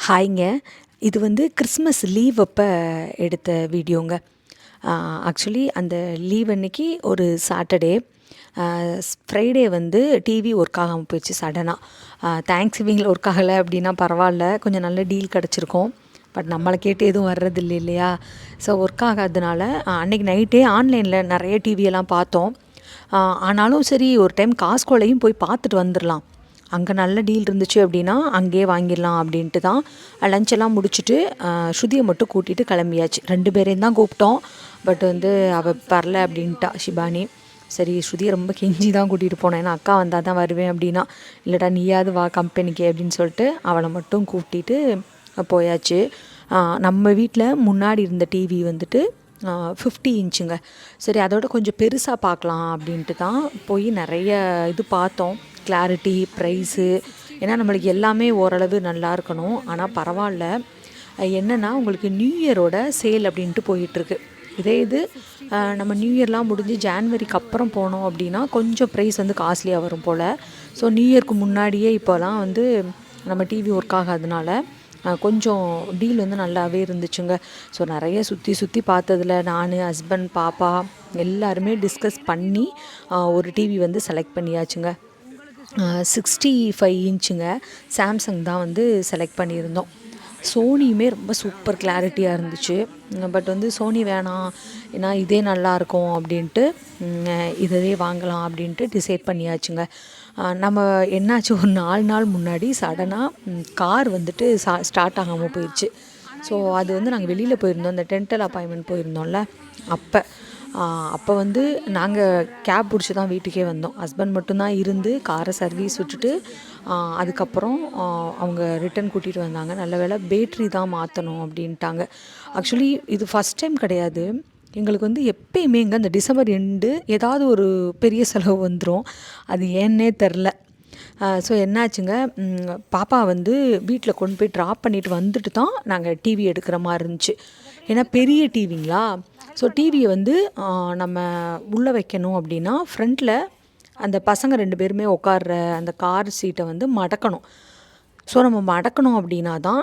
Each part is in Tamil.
ஹாய்ங்க. இது வந்து கிறிஸ்மஸ் லீவ் அப்போ எடுத்த வீடியோங்க. ஆக்சுவலி அந்த லீவ் அன்னைக்கு ஒரு சாட்டர்டே, ஃப்ரைடே வந்து டிவி ஒர்க் ஆகாமல் போயிடுச்சு சடனாக. தேங்க்ஸ் கிவிங்கில் ஒர்க் ஆகலை அப்படின்னா பரவாயில்ல, கொஞ்சம் நல்ல டீல் கிடச்சிருக்கும். பட் நம்மளை கேட்டு எதுவும் வர்றதில்லை இல்லையா? ஸோ ஒர்க் ஆகாததுனால அன்றைக்கி நைட்டே ஆன்லைனில் நிறைய டிவியெல்லாம் பார்த்தோம். ஆனாலும் சரி, ஒரு டைம் காஸ்கோலையும் போய் பார்த்துட்டு வந்துடலாம், அங்கே நல்ல டீல் இருந்துச்சு அப்படின்னா அங்கேயே வாங்கிடலாம் அப்படின்ட்டு தான் லஞ்செல்லாம் முடிச்சுட்டு ஸ்ருதியை மட்டும் கூட்டிகிட்டு கிளம்பியாச்சு. 2 பேரையும் தான் கூப்பிட்டோம். பட் வந்து அவள் வரல அப்படின்ட்டா ஷிபானி. சரி, ஸ்ருதியை ரொம்ப கெஞ்சி தான் கூட்டிகிட்டு போனேன், ஏன்னா அக்கா வந்தால் தான் வருவேன் அப்படின்னா. இல்லைடா நீயாவது வா கம்பெனிக்கு அப்படின்னு சொல்லிட்டு அவளை மட்டும் கூப்பிட்டு போயாச்சு. நம்ம வீட்டில் முன்னாடி இருந்த டிவி வந்துட்டு 50 இன்ச்சுங்க. சரி, அதோட கொஞ்சம் பெருசாக பார்க்கலாம் அப்படின்ட்டு தான் போய் நிறைய இது பார்த்தோம். கிளாரிட்டி, ப்ரைஸு, ஏன்னா நம்மளுக்கு எல்லாமே ஓரளவு நல்லா இருக்கணும். ஆனால் பரவாயில்ல, என்னென்னா உங்களுக்கு நியூ இயரோட சேல் அப்படின்ட்டு போயிட்டுருக்கு. இதே இது நம்ம நியூ இயர்லாம் முடிஞ்சு ஜான்வரிக்கு அப்புறம் போனோம் அப்படின்னா கொஞ்சம் ப்ரைஸ் வந்து காஸ்ட்லியாக வரும் போல். ஸோ நியூ இயர்க்கு முன்னாடியே இப்போலாம் வந்து நம்ம டிவி ஒர்க் ஆகாதனால கொஞ்சம் டீல் வந்து நல்லாவே இருந்துச்சுங்க. ஸோ நிறைய சுற்றி பார்த்ததில் நான், ஹஸ்பண்ட், பாப்பா எல்லாருமே டிஸ்கஸ் பண்ணி ஒரு டிவி வந்து செலக்ட் பண்ணியாச்சுங்க. 65 இன்ச்சுங்க. சாம்சங் தான் வந்து செலக்ட் பண்ணியிருந்தோம். சோனியுமே ரொம்ப சூப்பர் கிளாரிட்டியாக இருந்துச்சு. பட் வந்து சோனி வேணாம், ஏன்னா இதே நல்லாயிருக்கும் அப்படின்ட்டு இதே வாங்கலாம் அப்படின்ட்டு டிசைட் பண்ணியாச்சுங்க. நம்ம என்னாச்சு, ஒரு 4 நாள் முன்னாடி சடனாக கார் வந்துட்டு ஸ்டார்ட் ஆகாமல் போயிடுச்சு. ஸோ அது வந்து நாங்கள் வெளியில் போயிருந்தோம், இந்த டென்டல் அப்பாயின்மெண்ட் போயிருந்தோம்ல, அப்போ வந்து நாங்கள் கேப் பிடிச்சி தான் வீட்டுக்கே வந்தோம். ஹஸ்பண்ட் மட்டும்தான் இருந்து காரை சர்வீஸ் விட்டுட்டு அதுக்கப்புறம் அவங்க ரிட்டன் கூட்டிகிட்டு வந்தாங்க. நல்ல வேளை பேட்ரி தான் மாற்றணும் அப்படின்ட்டாங்க. ஆக்சுவலி இது ஃபஸ்ட் டைம் கிடையாது எங்களுக்கு. வந்து எப்பயுமே இங்கே இந்த டிசம்பர் எண்டு ஏதாவது ஒரு பெரிய செலவு வந்துடும், அது ஏன்னே தெரில. ஸோ என்னாச்சுங்க, பாப்பா வந்து வீட்டில் கொண்டு போய் ட்ராப் பண்ணிவிட்டு வந்துட்டு தான் நாங்கள் டிவி எடுக்கிற மாதிரி இருந்துச்சு. ஏன்னா பெரிய டிவிங்களா. ஸோ டிவியை வந்து நம்ம உள்ளே வைக்கணும் அப்படின்னா ஃப்ரண்ட்டில் அந்த பசங்க 2 பேருமே உட்கார்ற அந்த கார் சீட்டை வந்து மடக்கணும். ஸோ நம்ம மடக்கணும் அப்படின்னா தான்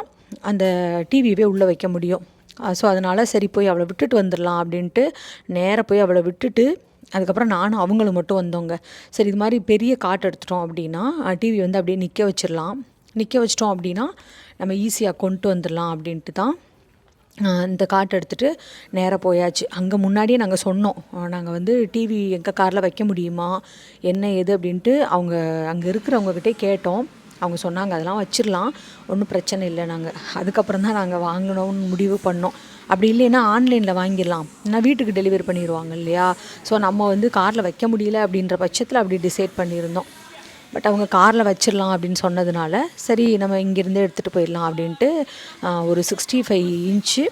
அந்த டிவியவே உள்ளே வைக்க முடியும். ஸோ அதனால் சரி போய் அவளை விட்டுட்டு வந்துடலாம் அப்படின்ட்டு நேராக போய் அவளை விட்டுட்டு அதுக்கப்புறம் நானும் அவங்களும் மட்டும் வந்தோங்க. சரி, இது மாதிரி பெரிய காட் எடுத்துட்டோம் அப்படின்னா டிவி வந்து அப்படியே நிற்க வச்சிட்டோம் அப்படின்னா நம்ம ஈஸியாக கொண்டு வந்துடலாம் அப்படின்ட்டு தான் இந்த காட் எடுத்துகிட்டு நேராக போயாச்சு. அங்கே முன்னாடியே நாங்கள் சொன்னோம், நாங்கள் வந்து டிவி எங்கள் காரில் வைக்க முடியுமா என்ன ஏது அப்படின்ட்டு அவங்க அங்கே இருக்கிறவங்கக்கிட்டே கேட்டோம். அவங்க சொன்னாங்க அதெல்லாம் வச்சிடலாம், ஒன்றும் பிரச்சனை இல்லை. அதுக்கப்புறம் தான் நாங்கள் வாங்கணும்னு முடிவு பண்ணோம். அப்படி இல்லைன்னா ஆன்லைனில் வாங்கிடலாம், ஏன்னா வீட்டுக்கு டெலிவரி பண்ணிடுவாங்க இல்லையா. ஸோ நம்ம வந்து காரில் வைக்க முடியல அப்படின்ற பட்சத்தில் அப்படி டிசைட் பண்ணியிருந்தோம். பட் அவங்க காரில் வச்சிடலாம் அப்படின்னு சொன்னதுனால சரி நம்ம இங்கேருந்தே எடுத்துகிட்டு போயிடலாம் அப்படின்ட்டு ஒரு 65 இன்ச்சு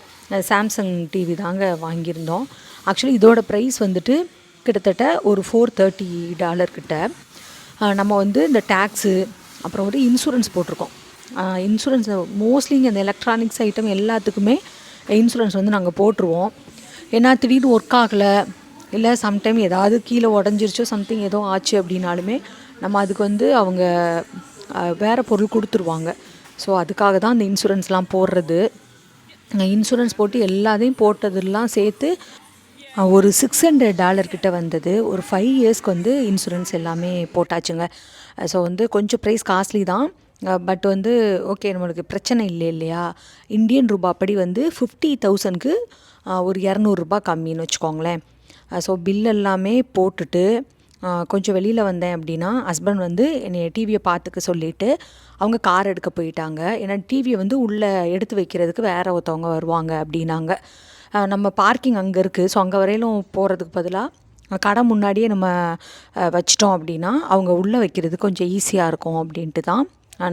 சாம்சங் டிவி தாங்க வாங்கியிருந்தோம். ஆக்சுவலி இதோட ப்ரைஸ் வந்துட்டு கிட்டத்தட்ட ஒரு $430 கிட்ட. நம்ம வந்து இந்த டேக்ஸு அப்புறம் ஒரு இன்சூரன்ஸ் போட்டிருக்கோம். இன்சூரன்ஸ் மோஸ்ட்லி இங்கே இந்த எலக்ட்ரானிக்ஸ் ஐட்டம் எல்லாத்துக்குமே இன்சூரன்ஸ் வந்து நாங்கள் போட்டுருவோம். ஏன்னா திடீர்னு ஒர்க் ஆகலை, இல்லை சம்டைம் ஏதாவது கீழே உடஞ்சிருச்சோ சம்திங் ஏதோ ஆச்சு அப்படின்னாலுமே நம்ம அதுக்கு வந்து அவங்க வேறு பொருள் கொடுத்துருவாங்க. ஸோ அதுக்காக தான் அந்த இன்சூரன்ஸ்லாம் போடுறது. இன்சூரன்ஸ் போட்டு எல்லாத்தையும் போட்டதெல்லாம் சேர்த்து ஒரு $600 கிட்ட வந்தது. ஒரு 5 இயர்ஸ்க்கு வந்து இன்சூரன்ஸ் எல்லாமே போட்டாச்சுங்க. ஸோ வந்து கொஞ்சம் ப்ரைஸ் காஸ்ட்லி தான். பட் வந்து ஓகே, நம்மளுக்கு பிரச்சனை இல்லை இல்லையா. இந்தியன் ரூபாப்படி வந்து 50,000க்கு ஒரு $200 கம்மின்னு வச்சுக்கோங்களேன். ஸோ பில் எல்லாமே போட்டுட்டு கொஞ்சம் வெளியில் வந்தேன் அப்படின்னா ஹஸ்பண்ட் வந்து என்னை டிவியை பார்த்துக்க சொல்லிவிட்டு அவங்க கார் எடுக்க போயிட்டாங்க. ஏன்னா டிவியை வந்து உள்ளே எடுத்து வைக்கிறதுக்கு வேறு ஒருத்தவங்க வருவாங்க அப்படின்னாங்க. நம்ம பார்க்கிங் அங்கே இருக்குது, ஸோ அங்கே வரையிலும் போகிறதுக்கு பதிலாக கடை முன்னாடியே நம்ம வச்சிட்டோம் அப்படின்னா அவங்க உள்ளே வைக்கிறது கொஞ்சம் ஈஸியாக இருக்கும் அப்படின்ட்டு தான்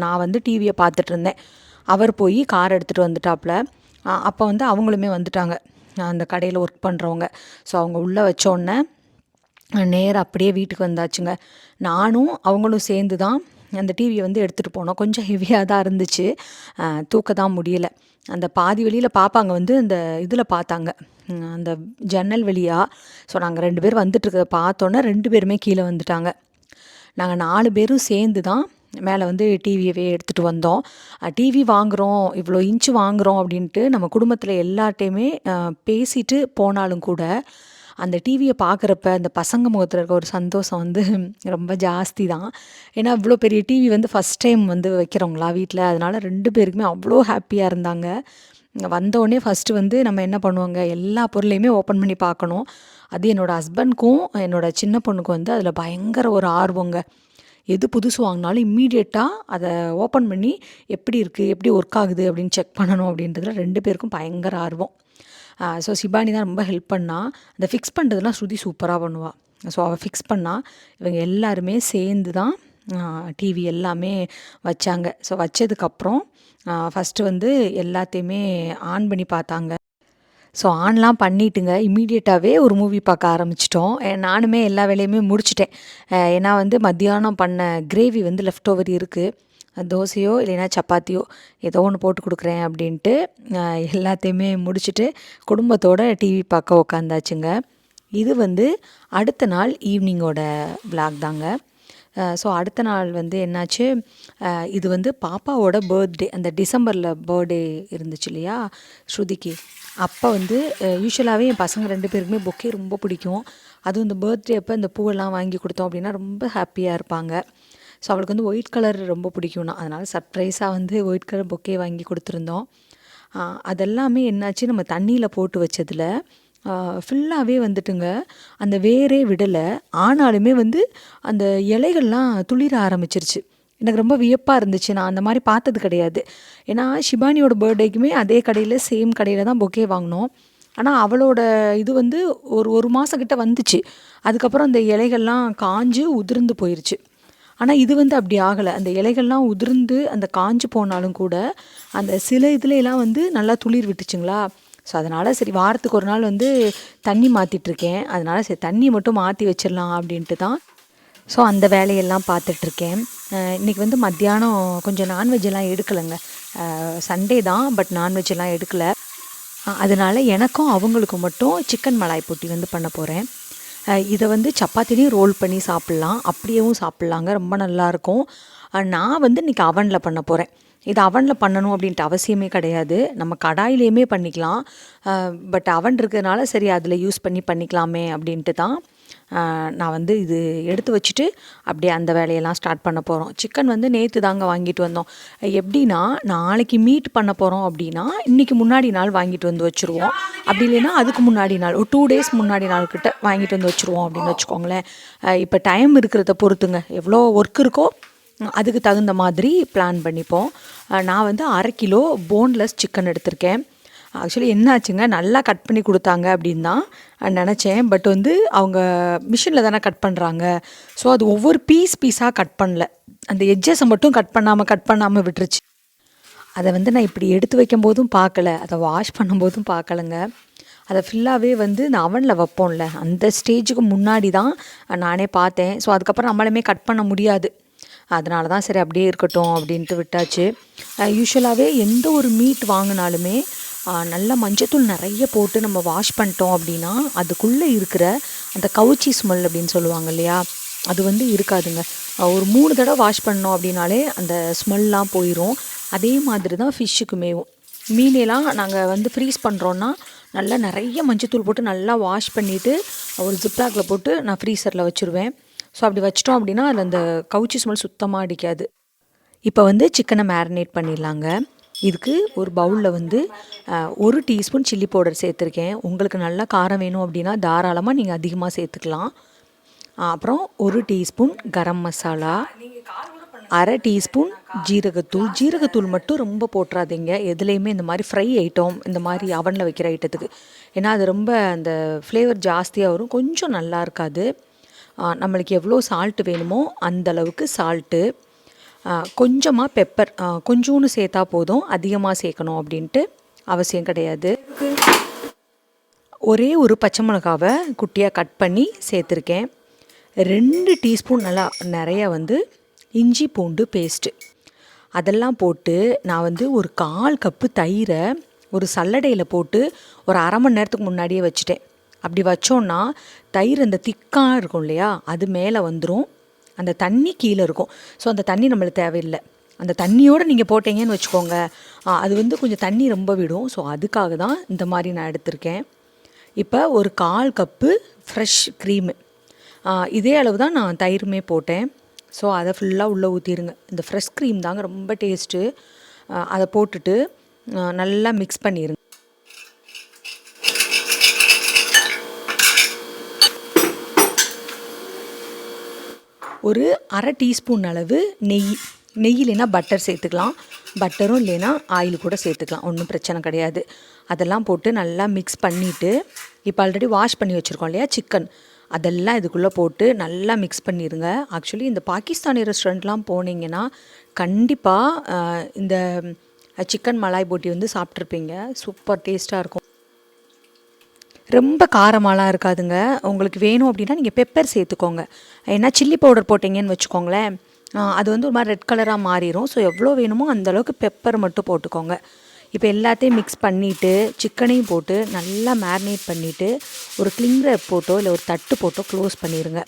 நான் வந்து டிவியை பார்த்துட்டு இருந்தேன். அவர் போய் கார் எடுத்துகிட்டு வந்துட்டாப்புல. அப்போ வந்து அவங்களுமே வந்துட்டாங்க, அந்த கடையில் ஒர்க் பண்ணுறவங்க. ஸோ அவங்க உள்ளே வச்சோடனே நேராக அப்படியே வீட்டுக்கு வந்தாச்சுங்க. நானும் அவங்களும் சேர்ந்து தான் அந்த டிவியை வந்து எடுத்துகிட்டு போனோம். கொஞ்சம் ஹெவியாக தான் இருந்துச்சு, தூக்க தான் முடியலை. அந்த பாதி வெளியில் பாப்பாங்க வந்து அந்த இதில் பார்த்தாங்க, அந்த ஜன்னல் வழியாக. ஸோ நாங்கள் 2 பேர் வந்துட்டுருக்கிறத பார்த்தோன்னே 2 பேருமே கீழே வந்துட்டாங்க. நாங்கள் 4 பேரும் சேர்ந்து தான் மேலே வந்து டிவியவே எடுத்துகிட்டு வந்தோம். டிவி வாங்குகிறோம், இவ்வளோ இன்ச்சு வாங்குகிறோம் அப்படின்ட்டு நம்ம குடும்பத்தில் எல்லார்ட்டையுமே பேசிட்டு போனாலும் கூட அந்த டிவியை பார்க்குறப்ப அந்த பசங்க முகத்தில் இருக்க ஒரு சந்தோஷம் வந்து ரொம்ப ஜாஸ்தி தான். ஏன்னா இவ்வளோ பெரிய டிவி வந்து ஃபஸ்ட் டைம் வந்து வைக்கிறோங்களா வீட்டில், அதனால் 2 பேருக்குமே அவ்வளோ ஹாப்பியாக இருந்தாங்க. வந்தோடனே ஃபஸ்ட்டு வந்து நம்ம என்ன பண்ணுவோங்க, எல்லா பொருளையுமே ஓப்பன் பண்ணி பார்க்கணும். அது என்னோடய ஹஸ்பண்ட்க்கும் என்னோடய சின்ன பொண்ணுக்கும் வந்து அதில் பயங்கர ஒரு ஆர்வங்க. எது புதுசு வாங்கினாலும் இம்மீடியட்டாக அதை ஓப்பன் பண்ணி எப்படி இருக்குது, எப்படி ஒர்க் ஆகுது அப்படின்னு செக் பண்ணணும் அப்படின்றதுல 2 பேருக்கும் பயங்கர ஆர்வம். ஸோ சிபானி தான் ரொம்ப ஹெல்ப் பண்ணா. அந்த ஃபிக்ஸ் பண்ணுறதுலாம் ஸ்ருதி சூப்பராக பண்ணுவாள். ஸோ அவள் ஃபிக்ஸ் பண்ணா. இவங்க எல்லாருமே சேர்ந்து தான் டிவி எல்லாமே வச்சாங்க. ஸோ வச்சதுக்கப்புறம் ஃபஸ்ட்டு வந்து எல்லாத்தையுமே ஆன் பண்ணி பார்த்தாங்க. ஸோ ஆன்லாம் பண்ணிட்டுங்க இம்மீடியட்டாகவே ஒரு மூவி பார்க்க ஆரம்பிச்சிட்டோம். நானுமே எல்லா வேலையுமே முடிச்சிட்டேன். ஏன்னா வந்து மத்தியானம் பண்ண கிரேவி வந்து லெஃப்ட் ஓவர் இருக்குது. தோசையோ இல்லைன்னா சப்பாத்தியோ ஏதோ ஒன்று போட்டு கொடுக்குறேன் அப்படின்ட்டு எல்லாத்தையுமே முடிச்சுட்டு குடும்பத்தோடு டிவி பார்க்க உக்காந்தாச்சுங்க. இது வந்து அடுத்த நாள் ஈவினிங்கோட விளாக் தாங்க. ஸோ அடுத்த நாள் வந்து என்னாச்சு, இது வந்து பாப்பாவோட பர்த்டே. அந்த டிசம்பரில் பர்த்டே இருந்துச்சு இல்லையா ஸ்ருதிக்கு. அப்போ வந்து யூஸ்வலாகவே என் பசங்க 2 பேருக்குமே பொக்கே ரொம்ப பிடிக்கும். அதுவும் இந்த பர்த்டே அப்போ இந்த பூவெல்லாம் வாங்கி கொடுத்தோம் அப்படின்னா ரொம்ப ஹாப்பியாக இருப்பாங்க. ஸோ அவளுக்கு வந்து ஒயிட் கலர் ரொம்ப பிடிக்கும்னா, அதனால் சர்ப்ரைஸாக வந்து ஒயிட் கலர் பொக்கே வாங்கி கொடுத்துருந்தோம். அதெல்லாமே என்னாச்சு, நம்ம தண்ணியில் போட்டு வச்சதில் ஃபுல்லாகவே வந்துட்டுங்க அந்த வேரே விடலை. ஆனாலுமே வந்து அந்த இலைகள்லாம் துளிர ஆரம்பிச்சிருச்சு. எனக்கு ரொம்ப வியப்பாக இருந்துச்சு. நான் அந்த மாதிரி பார்த்தது கிடையாது. ஏன்னா ஷிபானியோட பர்த்டேக்குமே அதே கடையில் சேம் கடையில் தான் பொக்கே வாங்கினோம். ஆனால் அவளோட இது வந்து ஒரு மாதம் கிட்ட வந்துச்சு. அதுக்கப்புறம் அந்த இலைகள்லாம் காஞ்சு உதிர்ந்து போயிடுச்சு. ஆனால் இது வந்து அப்படி ஆகலை. அந்த இலைகள்லாம் உதிர்ந்து அந்த காஞ்சு போனாலும் கூட அந்த சில இதுலலாம் வந்து நல்லா துளிர் விட்டுச்சுங்களா. ஸோ அதனால் சரி வாரத்துக்கு ஒரு நாள் வந்து தண்ணி மாற்றிட்டுருக்கேன். அதனால் சரி தண்ணி மட்டும் மாற்றி வச்சிடலாம் அப்படின்ட்டு தான் ஸோ அந்த வேலையெல்லாம் பார்த்துட்ருக்கேன். இன்றைக்கி வந்து மத்தியானம் கொஞ்சம் நான்வெஜ்ஜெல்லாம் எடுக்கலைங்க. சண்டே தான், பட் நான்வெஜ்ஜெல்லாம் எடுக்கலை. அதனால் எனக்கும் அவங்களுக்கும் மட்டும் சிக்கன் மலாய் பொட்டி வந்து பண்ண போகிறேன். இதை வந்து சப்பாத்திலையும் ரோல் பண்ணி சாப்பிட்லாம், அப்படியேவும் சாப்பிட்லாங்க, ரொம்ப நல்லாயிருக்கும். நான் வந்து இன்றைக்கி அவனில் பண்ண போகிறேன். இது அவனில் பண்ணணும் அப்படின்ட்டு அவசியமே கிடையாது, நம்ம கடாயிலையுமே பண்ணிக்கலாம். பட் அவன் இருக்கிறதுனால சரி அதில் யூஸ் பண்ணிக்கலாமே அப்படின்ட்டு தான் நான் வந்து இது எடுத்து வச்சுட்டு அப்படியே அந்த வேலையெல்லாம் ஸ்டார்ட் பண்ண போகிறோம். சிக்கன் வந்து நேற்று தாங்க வாங்கிட்டு வந்தோம். எப்படின்னா நாளைக்கு மீட் பண்ண போகிறோம் அப்படின்னா இன்றைக்கி முன்னாடி நாள் வாங்கிட்டு வந்து வச்சுருவோம். அப்படி இல்லைன்னா அதுக்கு முன்னாடி நாள் ஒரு 2 days முன்னாடி நாள்கிட்ட வாங்கிட்டு வந்து வச்சுருவோம் அப்படின்னு வச்சுக்கோங்களேன். இப்போ டைம் இருக்கிறத பொறுத்துங்க, எவ்வளோ ஒர்க் இருக்கோ அதுக்கு தகுந்த மாதிரி பிளான் பண்ணிப்போம். நான் வந்து 1/2 கிலோ போன்லெஸ் சிக்கன் எடுத்திருக்கேன். ஆக்சுவலி என்ன ஆச்சுங்க, நல்லா கட் பண்ணி கொடுத்தாங்க அப்படின்னு தான் நினச்சேன். பட் வந்து அவங்க மிஷினில் தானே கட் பண்ணுறாங்க. ஸோ அது ஒவ்வொரு பீஸாக கட் பண்ணல, அந்த எட்ஜஸை மட்டும் கட் பண்ணாமல் விட்டுருச்சு. அதை வந்து நான் இப்படி எடுத்து வைக்கும் போதும் பார்க்கல, அதை வாஷ் பண்ணும்போதும் பார்க்கலங்க. அதை ஃபுல்லாகவே வந்து இந்த அவனில் வைப்போம்ல அந்த ஸ்டேஜுக்கு முன்னாடி தான் நானே பார்த்தேன். ஸோ அதுக்கப்புறம் நம்மளுமே கட் பண்ண முடியாது. அதனால தான் சரி அப்படியே இருக்கட்டும் அப்படின்ட்டு விட்டாச்சு. யூஸ்வலாகவே எந்த ஒரு மீட் வாங்கினாலுமே நல்லா மஞ்சத்தூள் நிறைய போட்டு நம்ம வாஷ் பண்ணிட்டோம் அப்படின்னா அதுக்குள்ளே இருக்கிற அந்த கவுச்சி ஸ்மெல் அப்படின்னு சொல்லுவாங்க இல்லையா, அது வந்து இருக்காதுங்க. ஒரு 3 தடவை வாஷ் பண்ணோம் அப்படின்னாலே அந்த ஸ்மெல்லாம் போயிடும். அதே மாதிரி தான் ஃபிஷ்ஷுக்குமேவும். மீனெல்லாம் நாங்கள் வந்து ஃப்ரீஸ் பண்ணுறோன்னா நல்லா நிறைய மஞ்சத்தூள் போட்டு நல்லா வாஷ் பண்ணிவிட்டு ஒரு ஜிப்லாக்கில் போட்டு நான் ஃப்ரீசரில் வச்சுருவேன். ஸோ அப்படி வச்சிட்டோம் அப்படின்னா அதில் அந்த கவுச்சி ஸ்மெல் சுத்தமாக அடிக்காது. இப்போ வந்து சிக்கனை மேரினேட் பண்ணிடலாங்க. இதுக்கு ஒரு பவுலில் வந்து 1 டீஸ்பூன் சில்லி பவுடர் சேர்த்துருக்கேன். உங்களுக்கு நல்லா காரம் வேணும் அப்படின்னா தாராளமாக நீங்கள் அதிகமாக சேர்த்துக்கலாம். அப்புறம் 1 டீஸ்பூன் கரம் மசாலா, 1/2 டீஸ்பூன் ஜீரகத்தூள் மட்டும் ரொம்ப போட்டுறாதீங்க எதுலேயுமே, இந்த மாதிரி ஃப்ரை ஐட்டம் இந்த மாதிரி அவனில் வைக்கிற ஐட்டத்துக்கு. ஏன்னா அது ரொம்ப அந்த ஃப்ளேவர் ஜாஸ்தியாக வரும், கொஞ்சம் நல்லா இருக்காது. நம்மளுக்கு எவ்வளோ சால்ட்டு வேணுமோ அந்தளவுக்கு சால்ட்டு, கொஞ்சமாக பெப்பர் கொஞ்சோன்னு சேர்த்தா போதும், அதிகமாக சேர்க்கணும் அப்படின்ட்டு அவசியம் கிடையாது. ஒரே ஒரு பச்சை மிளகாவை குட்டியாக கட் பண்ணி சேர்த்துருக்கேன். 2 டீஸ்பூன் நல்லா நிறையா வந்து இஞ்சி பூண்டு பேஸ்ட்டு அதெல்லாம் போட்டு நான் வந்து ஒரு 1/4 கப்பு தயிரை ஒரு சல்லடையில் போட்டு ஒரு 1/2 மணி நேரத்துக்கு முன்னாடியே வச்சுட்டேன். அப்படி வச்சோன்னா தயிர் அந்த திக்காக இருக்கும் இல்லையா, அது மேலே வந்துடும். அந்த தண்ணி கீழே இருக்கும். ஸோ அந்த தண்ணி நம்மளுக்கு தேவையில்லை. அந்த தண்ணியோடு நீங்கள் போட்டிங்கன்னு வச்சுக்கோங்க, அது வந்து கொஞ்சம் தண்ணி ரொம்ப விடும். ஸோ அதுக்காக தான் இந்த மாதிரி நான் எடுத்திருக்கேன். இப்போ ஒரு 1/4 கப்பு ஃப்ரெஷ் க்ரீமு, இதே அளவு தான் நான் தயிருமே போட்டேன். ஸோ அதை ஃபுல்லாக உள்ளே ஊற்றிடுங்க. இந்த ஃப்ரெஷ் க்ரீம் தாங்க ரொம்ப டேஸ்ட்டு. அதை போட்டுட்டு நல்லா மிக்ஸ் பண்ணிடுங்க. ஒரு 1/2 டீஸ்பூன் அளவு நெய் இல்லைன்னா பட்டர் சேர்த்துக்கலாம். பட்டரும் இல்லைன்னா ஆயில் கூட சேர்த்துக்கலாம், ஒன்றும் பிரச்சனை கிடையாது. அதெல்லாம் போட்டு நல்லா மிக்ஸ் பண்ணிவிட்டு, இப்போ ஆல்ரெடி வாஷ் பண்ணி வச்சுருக்கோம் இல்லையா சிக்கன், அதெல்லாம் இதுக்குள்ளே போட்டு நல்லா மிக்ஸ் பண்ணிடுங்க. ஆக்சுவலி இந்த பாகிஸ்தானி ரெஸ்டாரண்ட்லாம் போனீங்கன்னா கண்டிப்பாக இந்த சிக்கன் மலாய் போட்டி வந்து சாப்பிட்ருப்பீங்க. சூப்பர் டேஸ்ட்டாக இருக்கும். ரொம்ப காரமாலாம் இருக்காதுங்க. உங்களுக்கு வேணும் அப்படின்னா நீங்கள் பெப்பர் சேர்த்துக்கோங்க. ஏன்னா சில்லி பவுடர் போட்டிங்கன்னு வச்சுக்கோங்களேன், அது வந்து ஒரு மாதிரி ரெட் கலராக மாறிடும். ஸோ எவ்வளோ வேணுமோ அந்தளவுக்கு பெப்பர் மட்டும் போட்டுக்கோங்க. இப்போ எல்லாத்தையும் மிக்ஸ் பண்ணிவிட்டு சிக்கனையும் போட்டு நல்லா மேரினேட் பண்ணிவிட்டு ஒரு கிளிங் ரேப் போட்டோ இல்லை ஒரு தட்டு போட்டோ க்ளோஸ் பண்ணிடுங்க.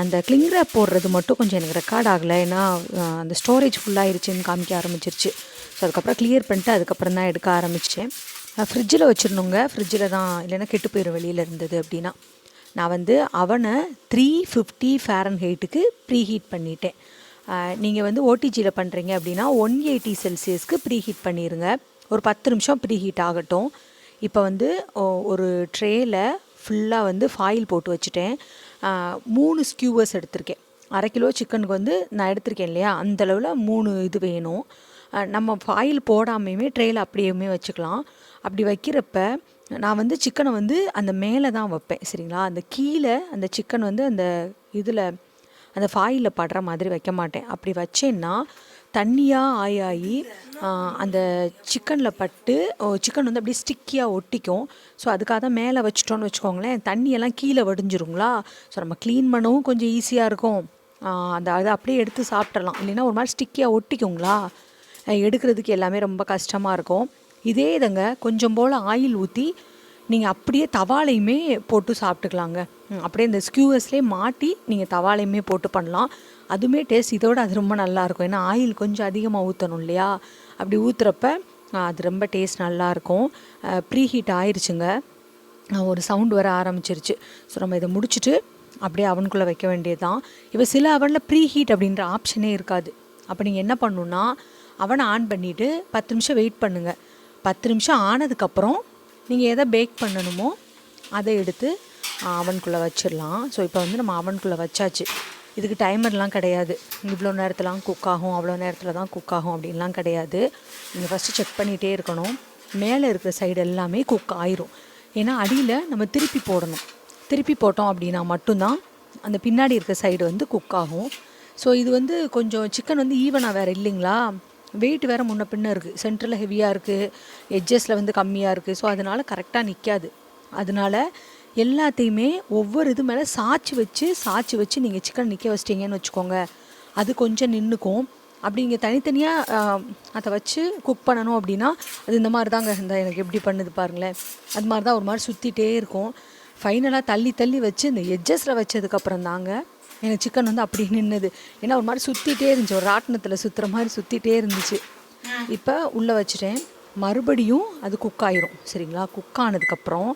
அந்த கிளிங் ரேப் போடுறது மட்டும் கொஞ்சம் எனக்கு ரெக்கார்ட் ஆகலை, ஏன்னா அந்த ஸ்டோரேஜ் ஃபுல்லாகிருச்சுன்னு காமிக்க ஆரம்பிச்சிருச்சு. ஸோ அதுக்கப்புறம் கிளியர் பண்ணிட்டு அதுக்கப்புறம் தான் எடுக்க ஆரம்பித்தேன். ஃப்ரிட்ஜில் வச்சிடணுங்க. ஃப்ரிட்ஜில் தான், இல்லைன்னா கெட்டு போயிடும் வெளியில் இருந்தது அப்படின்னா. நான் வந்து அவனை 350 ஃபாரன்ஹைட்டுக்கு ப்ரீ ஹீட் பண்ணிட்டேன். நீங்கள் வந்து ஓடிஜியில் பண்ணுறீங்க அப்படின்னா 180 செல்சியஸ்க்கு ப்ரீ ஹீட் பண்ணிடுங்க. ஒரு 10 நிமிஷம் ப்ரீ ஹீட் ஆகட்டும். இப்போ வந்து ஒரு ட்ரேயில் ஃபுல்லாக வந்து ஃபாயில் போட்டு வச்சுட்டேன். 3 ஸ்கியூவர்ஸ் எடுத்திருக்கேன். 1/2 கிலோ சிக்கனுக்கு வந்து நான் எடுத்திருக்கேன் இல்லையா, அந்தளவில் 3 இது வேணும். நம்ம ஃபாயில் போடாமையுமே ட்ரேயில் அப்படியுமே வச்சுக்கலாம். அப்படி வைக்கிறப்ப நான் வந்து சிக்கனை வந்து அந்த மேலே தான் வைப்பேன், சரிங்களா. அந்த கீழே அந்த சிக்கன் வந்து அந்த இதில் அந்த ஃபாயிலில் படுற மாதிரி வைக்க மாட்டேன். அப்படி வச்சேன்னா தண்ணியாக ஆகி அந்த சிக்கனில் பட்டு சிக்கன் வந்து அப்படியே ஸ்டிக்கியாக ஒட்டிக்கும். ஸோ அதுக்காக தான் மேலே வச்சிட்டோன்னு வச்சுக்கோங்களேன், தண்ணியெல்லாம் கீழே வடிஞ்சிருங்களா. ஸோ நம்ம க்ளீன் பண்ணவும் கொஞ்சம் ஈஸியாக இருக்கும். அந்த அதை அப்படியே எடுத்து சாப்பிட்றலாம். இல்லைன்னா ஒரு மாதிரி ஸ்டிக்கியாக ஒட்டிக்குங்களா, எடுக்கிறதுக்கு எல்லாமே ரொம்ப கஷ்டமாக இருக்கும். இதே இதுங்க கொஞ்சம் போல் ஆயில் ஊற்றி நீங்கள் அப்படியே தவாலையுமே போட்டு சாப்பிட்டுக்கலாங்க. அப்படியே இந்த ஸ்கியூவர்ஸ்லேயே மாட்டி நீங்கள் தவாலையுமே போட்டு பண்ணலாம். அதுவுமே டேஸ்ட் இதோட அது ரொம்ப நல்லாயிருக்கும். ஏன்னா ஆயில் கொஞ்சம் அதிகமாக ஊற்றணும் இல்லையா, அப்படி ஊற்றுறப்ப அது ரொம்ப டேஸ்ட் நல்லாயிருக்கும். ப்ரீ ஹீட் ஆயிடுச்சுங்க, ஒரு சவுண்டு வர ஆரம்பிச்சிருச்சு. ஸோ நம்ம இதை முடிச்சுட்டு அப்படியே அவனுக்குள்ளே வைக்க வேண்டியது தான். இப்போ சில அவனில் ப்ரீ ஹீட் அப்படின்ற ஆப்ஷனே இருக்காது. அப்போ நீங்கள் என்ன பண்ணணுன்னா, அவனை ஆன் பண்ணிவிட்டு 10 நிமிஷம் வெயிட் பண்ணுங்கள். 10 நிமிஷம் ஆனதுக்கப்புறம் நீங்கள் எதை பேக் பண்ணணுமோ அதை எடுத்து அவனுக்குள்ளே வச்சிடலாம். ஸோ இப்போ வந்து நம்ம அவனுக்குள்ளே வச்சாச்சு. இதுக்கு டைமர்லாம் கிடையாது, இவ்வளோ நேரத்துலாம் குக் ஆகும் அவ்வளோ நேரத்தில் தான் குக் ஆகும் அப்படின்லாம் கிடையாது. நீங்கள் ஃபஸ்ட்டு செக் பண்ணிகிட்டே இருக்கணும். மேலே இருக்கிற சைடு எல்லாமே குக் ஆயிரும். ஏன்னா அடியில் நம்ம திருப்பி போடணும். திருப்பி போட்டோம் அப்படின்னா மட்டும்தான் அந்த பின்னாடி இருக்கிற சைடு வந்து குக் ஆகும். ஸோ இது வந்து கொஞ்சம் சிக்கன் வந்து ஈவனாக வேறு இல்லைங்களா, வெயிட் வேறு முன்ன பின்ன இருக்குது. சென்டரில் ஹெவியாக இருக்குது, எட்ஜஸில் வந்து கம்மியாக இருக்குது. ஸோ அதனால் கரெக்டாக நிற்காது. அதனால் எல்லாத்தையுமே ஒவ்வொரு இது மேலே சாய்ச்சி வச்சு நீங்கள் சிக்கன் நிற்க வச்சிட்டிங்கன்னு வச்சுக்கோங்க, அது கொஞ்சம் நின்றுக்கும். அப்படி இங்கே தனித்தனியாக அதை வச்சு குக் பண்ணணும் அப்படின்னா அது இந்த மாதிரி தாங்க இருந்தால் எனக்கு எப்படி பண்ணுது பாருங்களேன். அது மாதிரி தான் ஒரு மாதிரி சுற்றிட்டே இருக்கும். ஃபைனலாக தள்ளி வச்சு இந்த எட்ஜஸில் வச்சதுக்கப்புறம் தாங்க எனக்கு சிக்கன் வந்து அப்படி நின்றுது. ஏன்னா ஒரு மாதிரி சுற்றிட்டே இருந்துச்சு, ஒரு ராட்டினத்தில் சுற்றுற மாதிரி சுற்றிட்டே இருந்துச்சு. இப்போ உள்ளே வச்சுட்டேன். மறுபடியும் அது குக் ஆயிரும், சரிங்களா. குக் ஆனதுக்கப்புறம்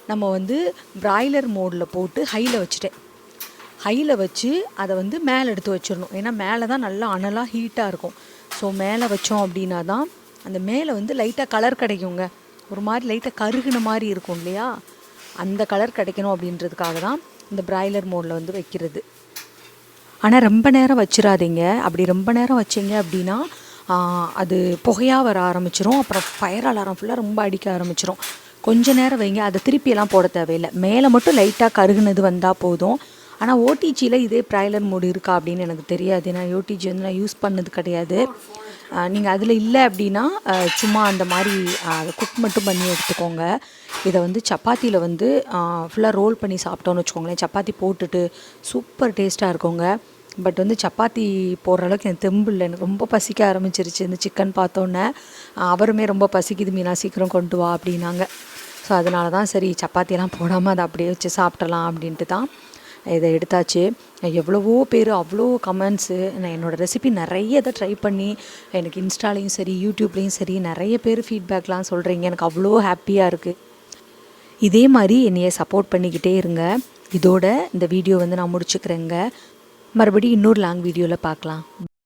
நம்ம வந்து பிராய்லர் மோடில் போட்டு ஹையில் வச்சு அதை வந்து மேலே எடுத்து வச்சிடணும். ஏன்னா மேலே தான் நல்லா அனலாக ஹீட்டாக இருக்கும். ஸோ மேலே வச்சோம் அப்படின்னா தான் அந்த மேலே வந்து லைட்டாக கலர் கிடைக்குங்க. ஒரு மாதிரி லைட்டாக கருகுன மாதிரி இருக்கும் இல்லையா, அந்த கலர் கிடைக்கணும் அப்படின்றதுக்காக தான் இந்த பிராய்லர் மோடில் வந்து வைக்கிறது. ஆனால் ரொம்ப நேரம் வச்சிடாதீங்க. அப்படி ரொம்ப நேரம் வச்சிங்க அப்படின்னா அது புகையாக வர ஆரம்பிச்சிரும். அப்புறம் ஃபயர் அலாரம் ஃபுல்லாக ரொம்ப அடிக்க ஆரம்பிச்சிரும். கொஞ்சம் நேரம் வைங்க. அதை திருப்பியெல்லாம் போட தேவையில்லை, மேலே மட்டும் லைட்டாக கருகுனது வந்தால் போதும். ஆனால் ஓடிஜியில் இதே பிராய்லர் மோடு இருக்கா அப்படின்னு எனக்கு தெரியாது. நான் ஓடிஜி வந்து நான் யூஸ் பண்ணது கிடையாது. நீங்கள் அதில் இல்லை அப்படின்னா சும்மா அந்த மாதிரி அதை குக் மட்டும் பண்ணி எடுத்துக்கோங்க. இதை வந்து சப்பாத்தியில் வந்து ஃபுல்லாக ரோல் பண்ணி சாப்பிட்டோன்னு வச்சுக்கோங்களேன், சப்பாத்தி போட்டுட்டு சூப்பர் டேஸ்ட்டாக இருக்குங்க. பட் வந்து சப்பாத்தி போடுற அளவுக்கு எனக்கு தெம்பு இல்லை. எனக்கு ரொம்ப பசிக்க ஆரம்பிச்சிருச்சு இந்த சிக்கன் பார்த்தோன்னே. அவருமே ரொம்ப பசிக்குது மீனா, சீக்கிரம் கொண்டு வா அப்படின்னாங்க. ஸோ அதனால தான் சரி சப்பாத்தியெல்லாம் போடாமல் அதை அப்படியே வச்சு சாப்பிடலாம் அப்படின்ட்டு தான் இதை எடுத்தாச்சு. எவ்வளவோ பேர் அவ்வளோ கமெண்ட்ஸு. நான் என்னோடய ரெசிபி நிறைய இதை ட்ரை பண்ணி எனக்கு இன்ஸ்டாலேயும் சரி யூடியூப்லேயும் சரி நிறைய பேர் ஃபீட்பேக்லாம் சொல்கிறீங்க. எனக்கு அவ்வளோ ஹாப்பியாக இருக்குது. இதே மாதிரி என்னைய சப்போர்ட் பண்ணிக்கிட்டே இருங்க. இதோட இந்த வீடியோ வந்து நான் முடிச்சுக்கிறேங்க. மறுபடியும் இன்னொரு லாங் வீடியோவில் பார்க்கலாம்.